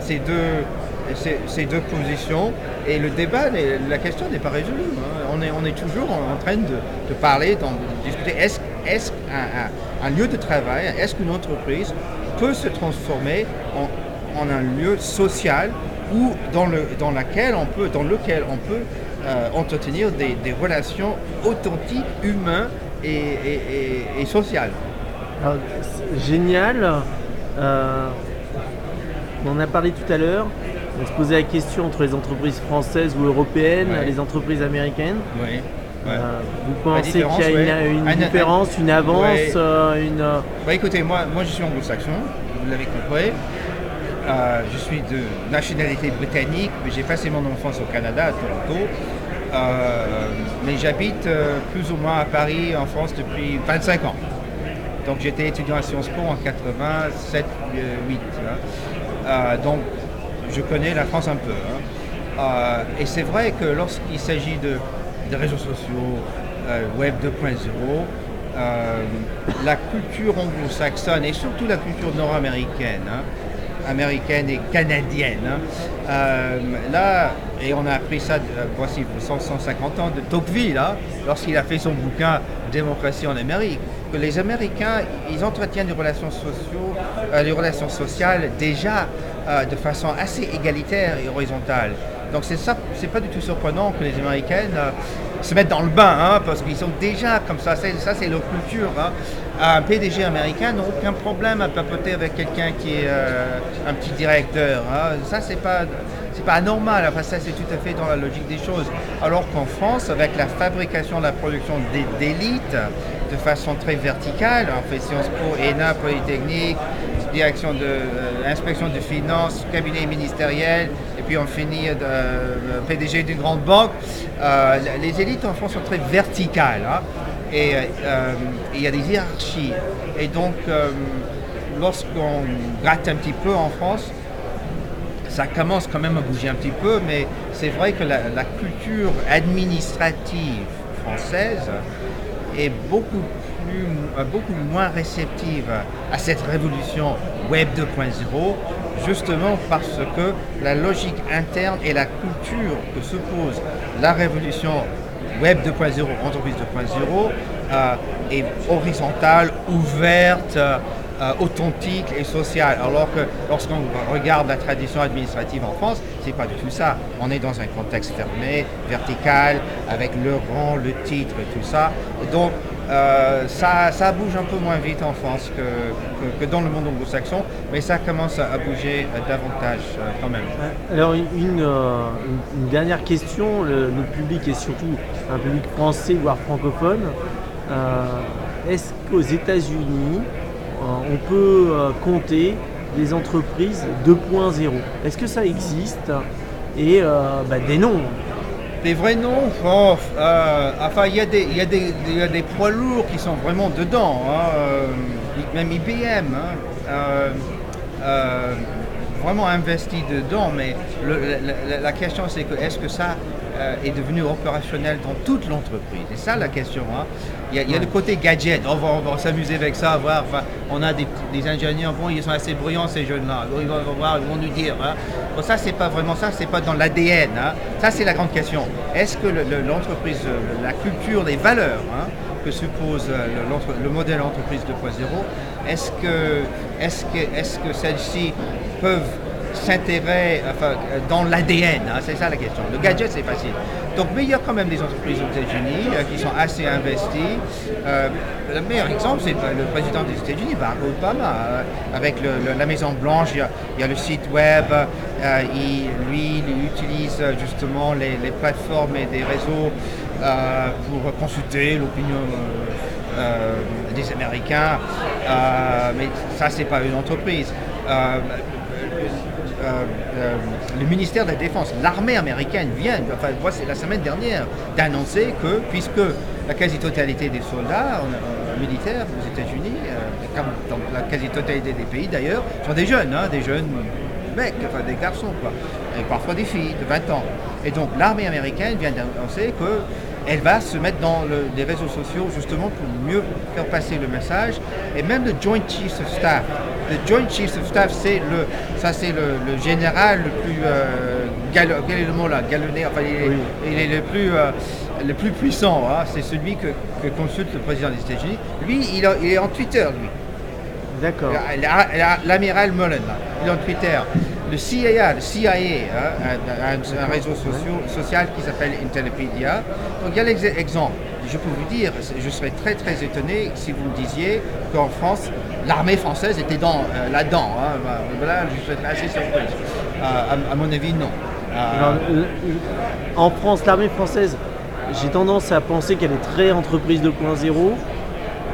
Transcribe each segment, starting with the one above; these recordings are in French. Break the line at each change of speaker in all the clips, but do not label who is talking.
ces deux positions. Et le débat, la question n'est pas résolue. Hein. On est toujours en train de parler, de discuter. Est-ce un lieu de travail, est-ce qu'une entreprise peut se transformer en un lieu social ou dans lequel on peut entretenir des relations authentiques, humaines et sociales.
Alors, génial. On en a parlé tout à l'heure. On se posait la question entre les entreprises françaises ou européennes, les entreprises américaines.
Oui. Ouais.
Vous pensez qu'il y a une différence, une avance,
écoutez, moi je suis anglo-saxon, vous l'avez compris. Je suis de nationalité britannique, mais j'ai passé mon enfance au Canada, à Toronto. Mais j'habite plus ou moins à Paris, en France, depuis 25 ans. Donc j'étais étudiant à Sciences Po en 87, 8. Donc je connais la France un peu. Et c'est vrai que lorsqu'il s'agit de réseaux sociaux, Web 2.0, la culture anglo-saxonne et surtout la culture nord-américaine, américaine et canadienne, là, et on a appris ça voici 150 ans de Tocqueville, lorsqu'il a fait son bouquin Démocratie en Amérique, que les Américains, ils entretiennent des relations sociales déjà de façon assez égalitaire et horizontale. Donc c'est pas du tout surprenant que les Américaines se mettent dans le bain, parce qu'ils sont déjà comme ça. Ça c'est leur culture. Un PDG américain n'a aucun problème à papoter avec quelqu'un qui est un petit directeur. Ça c'est pas anormal. Enfin, ça c'est tout à fait dans la logique des choses. Alors qu'en France, avec la fabrication, la production d'élite de façon très verticale, on fait Sciences Po, ENA, Polytechnique, direction de inspection de finances, cabinet ministériel, et puis on finit PDG d'une grande banque. Les élites en France sont très verticales, et il y a des hiérarchies. Et donc, lorsqu'on gratte un petit peu en France, ça commence quand même à bouger un petit peu, mais c'est vrai que la culture administrative française est beaucoup moins réceptive à cette révolution Web 2.0, justement parce que la logique interne et la culture que suppose la révolution Web 2.0, entreprise 2.0, est horizontale, ouverte, authentique et sociale. Alors que lorsqu'on regarde la tradition administrative en France, c'est pas du tout ça. On est dans un contexte fermé, vertical, avec le rang, le titre et tout ça. Donc ça bouge un peu moins vite en France que dans le monde anglo-saxon, mais ça commence à bouger davantage quand même.
Alors une dernière question, notre public est surtout un public français voire francophone. Est-ce qu'aux États-Unis on peut compter des entreprises 2.0? Est-ce que ça existe? Et des noms.
Des vrais noms, enfin il y a des poids lourds qui sont vraiment dedans, même IBM, vraiment investi dedans, mais la question c'est que est-ce que ça est devenu opérationnel dans toute l'entreprise? C'est ça la question. Il y a le côté gadget, on va s'amuser avec ça, voir, on a des ingénieurs, ils sont assez brillants ces jeunes-là, ils vont nous dire. Bon, ça c'est pas vraiment ça, c'est pas dans l'ADN. Ça c'est la grande question. Est-ce que l'entreprise, la culture, les valeurs que suppose le modèle entreprise 2.0, est-ce que celles-ci peuvent s'intégrer dans l'ADN, c'est ça la question. Le gadget c'est facile. Donc, mais il y a quand même des entreprises aux États-Unis qui sont assez investies. Le meilleur exemple, c'est le président des États-Unis, Barack Obama, avec la Maison Blanche. Il y a le site web. Il utilise justement les plateformes et des réseaux pour consulter l'opinion des Américains. Mais ça, c'est pas une entreprise. Le ministère de la Défense, l'armée américaine vient, c'est la semaine dernière, d'annoncer que, puisque la quasi-totalité des soldats militaires aux États-Unis, comme dans la quasi-totalité des pays d'ailleurs, sont des jeunes mecs, des garçons, et parfois des filles de 20 ans. Et donc l'armée américaine vient d'annoncer qu'elle va se mettre dans les réseaux sociaux justement pour mieux faire passer le message. Et même le Joint Chiefs of Staff Le Joint Chiefs of Staff, c'est le général le plus quel est le mot là, galonné, enfin il est le plus puissant, hein. C'est celui que consulte le président des États-Unis. Lui, il est en Twitter, lui.
D'accord.
L'amiral Mullen, là, il est en Twitter. Le CIA, hein, un réseau social qui s'appelle Intellipedia. Donc il y a l'exemple. Je peux vous dire, je serais très très étonné si vous me disiez qu'en France, l'armée française était là-dedans. Hein. Là, je serais assez surpris. À mon avis, non.
Alors, en France, l'armée française, j'ai tendance à penser qu'elle est très entreprise 2.0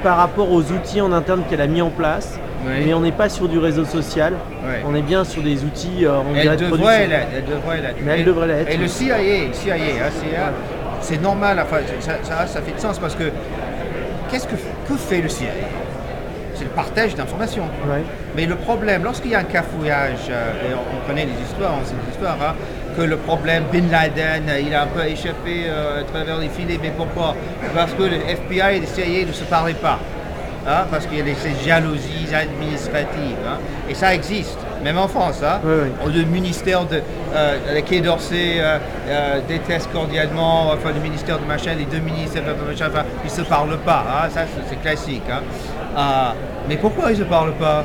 par rapport aux outils en interne qu'elle a mis en place. Oui. Mais on n'est pas sur du réseau social, oui. On est bien sur des outils
elle devrait l'être.
Mais elle devrait l'être.
Et le CIA, c'est normal, enfin, ça fait de sens parce que que fait le CIA? C'est le partage d'informations. Oui. Mais le problème, lorsqu'il y a un cafouillage, et on connaît les histoires, hein, que le problème, Bin Laden, il a un peu échappé à travers les filets, mais pourquoi? Parce que le FBI et le CIA ne se parlaient pas. Hein, parce qu'il y a ces jalousies administratives, hein, et ça existe, même en France. Hein, oui. Le ministère de la Quai d'Orsay déteste cordialement, enfin le ministère de machin, les deux ministères, enfin, ils ne se parlent pas. Hein, ça c'est classique. Hein. Mais pourquoi ils ne se parlent pas?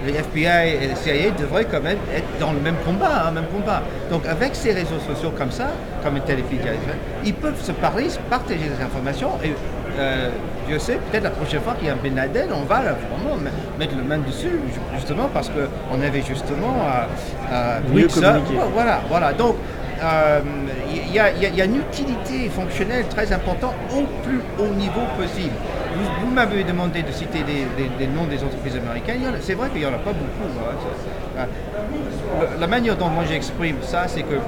Les FBI et les CIA devraient quand même être dans le même combat, Donc avec ces réseaux sociaux comme ça, comme Intellipedia, ils peuvent se parler, se partager des informations et Dieu sait, peut-être la prochaine fois qu'il y a un Bin Laden, on va là, vraiment mettre le main dessus, justement parce qu'on avait justement
mieux communiqué.
Voilà. Donc il y a une utilité fonctionnelle très importante au plus haut niveau possible. Vous m'avez demandé de citer des noms des entreprises américaines. C'est vrai qu'il n'y en a pas beaucoup. Hein. La manière dont moi j'exprime ça, c'est que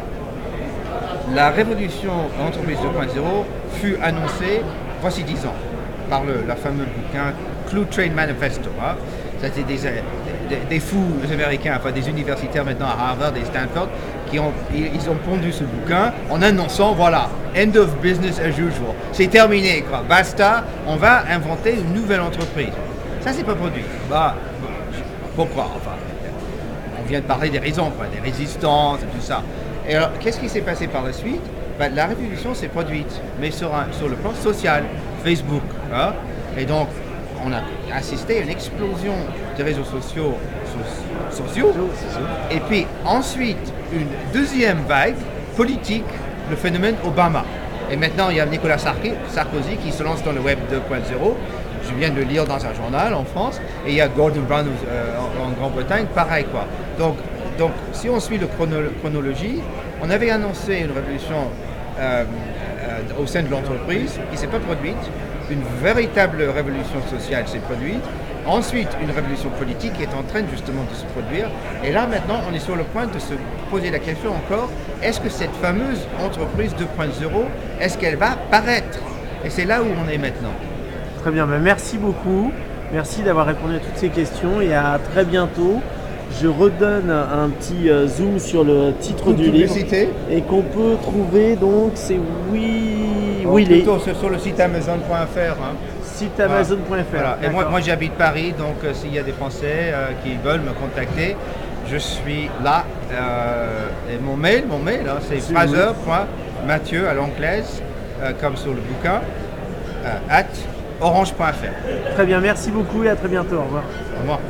la révolution entreprise 2.0 fut annoncée voici 10 ans par la fameux bouquin Clue Train Manifesto. Hein. C'était des fous américains, enfin des universitaires maintenant à Harvard et Stanford, ils ont pondu ce bouquin en annonçant, voilà, end of business as usual. C'est terminé, quoi. Basta, on va inventer une nouvelle entreprise. Ça, c'est pas produit. Pourquoi? Enfin, on vient de parler des raisons, quoi, des résistances et tout ça. Et alors, qu'est-ce qui s'est passé par la suite? La révolution s'est produite, mais sur le plan social, Facebook. Hein? Et donc, on a assisté à une explosion des réseaux sociaux. Et puis ensuite, une deuxième vague politique, le phénomène Obama. Et maintenant, il y a Nicolas Sarkozy qui se lance dans le Web 2.0. Je viens de le lire dans un journal en France. Et il y a Gordon Brown en Grande-Bretagne, pareil, quoi. Donc, si on suit la chronologie, on avait annoncé une révolution au sein de l'entreprise qui ne s'est pas produite. Une véritable révolution sociale s'est produite. Ensuite, une révolution politique qui est en train justement de se produire. Et là, maintenant, on est sur le point de se poser la question encore, est-ce que cette fameuse entreprise 2.0, est-ce qu'elle va paraître? Et c'est là où on est maintenant.
Très bien, merci beaucoup. Merci d'avoir répondu à toutes ces questions et à très bientôt. Je redonne un petit zoom sur le titre du livre et qu'on peut trouver, donc c'est
plutôt sur le site amazon.fr. Hein.
Site amazon.fr.
Voilà. Et moi j'habite Paris, donc s'il y a des Français qui veulent me contacter, je suis là. Et mon mail hein, c'est fraser.mathieu à l'anglaise, comme sur le bouquin, @orange.fr.
Très bien, merci beaucoup et à très bientôt. Au revoir.
Au revoir.